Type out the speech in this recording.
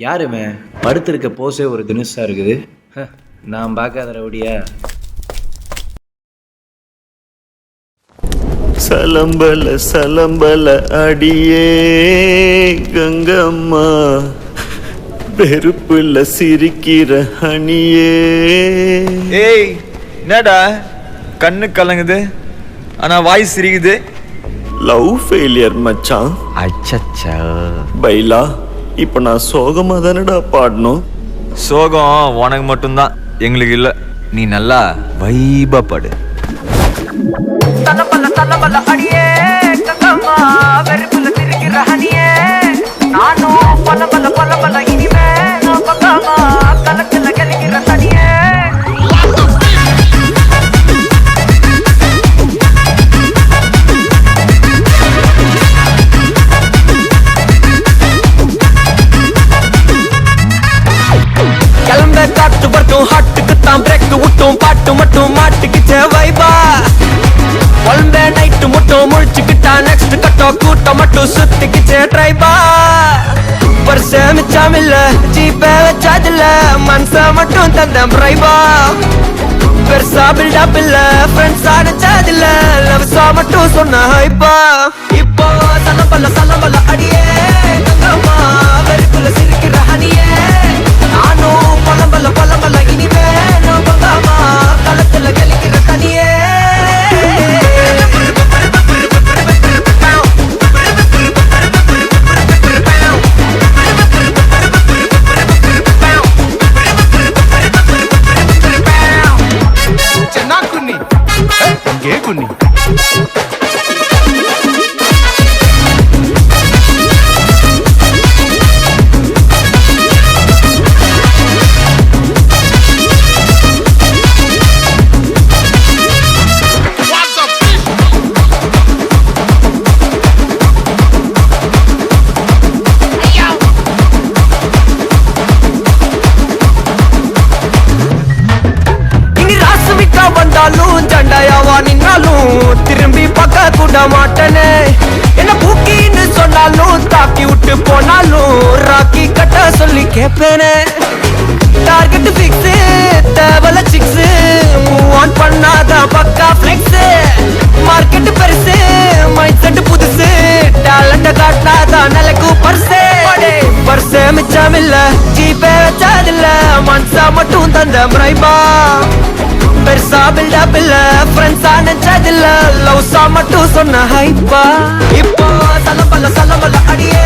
யாருமே படுத்திருக்க போஸே ஒரு தினுசா இருக்குது. நான் பார்க்காத ரவுடியா? சலம்பல சலம்பல அடியே கங்கம்மா, வெறுப்புல சிரிக்கிற அணியே. ஏய் என்னடா கண்ணு கலங்குது ஆனா வாய் சிரிக்குது? லவ் ஃபெயிலியர் மச்சான். அச்சச்சா பைலா, இப்ப நான் சோகமா தானடா பாடணும். சோகம் உனக்கு மட்டும்தான், எங்களுக்கு இல்ல. நீ நல்லா வைபா பாடு. தலபல அடியே கங்கம்மா, வெறுப்புல திரிக்கிற ஹனியே. நானும் பல இனிமே நான் பக்காமா, கலத்துல கலிக்கிற தனியே. கிளம்ப காத்து வரட்டும், ஹாட்டுக்கு தான் பிரேக் விட்டும், பாட்டு மட்டும் மாட்டுக்குச்சே வைபா. ஒன்பே நைட்டு மட்டும் முழிச்சுக்கிட்டா, நெக்ஸ்ட் கட்டோ கூட்டம் மட்டும் சுத்திக்கிச்சே ட்ரைபா. பர்சே மிச்சாமில்ல, ஜீப்பே வச்சாதில்ல, மனச மட்டும் தந்தேன் பிரைபா. பெருசா பில்டப் இல்ல, ஃப்ரெண்ட்ஸ் அடிச்சாதில்ல, லவ்ஸா மட்டும் சொன்ன ஹைப்பா. இப்போ சலம்பல அடியே கங்கம்மா, வெறுப்புல சிரிக்கிற ஹனியே. நானும் பலம்பல இனிமே நான் பங்காமா, களத்துல கலிக்கிற தனியே. வந்தாலும் ஜண்டாயாவா நின்னாலும் திரும்பி பார்க்க கூட மாட்டனே. என்ன பூக்கின்னு சொன்னாலும் தாக்கி விட்டு போனாலும் ராக்கி கட்ட சொல்லி கேட்பேனே. டார்கெட் பிக்ஸ் தேவல சிக்ஸ், மூவ் ஆன் பண்ணாத பக்கா ஃபிளெக்ஸ். மார்க்கெட் பெருசு, மைண்ட் செட் புதுசு, டேலண்ட காட்டாதான் நிலைக்கு பர்சே. பர்சே மிச்சமில்ல, ஜீப்பே வச்சாதில்ல, மனசா மட்டும் தந்த பிரைபா. பெருசா பில்டப் இல்ல, ஃப்ரெண்ட்ஸா நினைச்சதில்ல, லவ்ஸா மட்டும் சொன்ன ஹைப்பா. இப்போ சலம்பல அடியே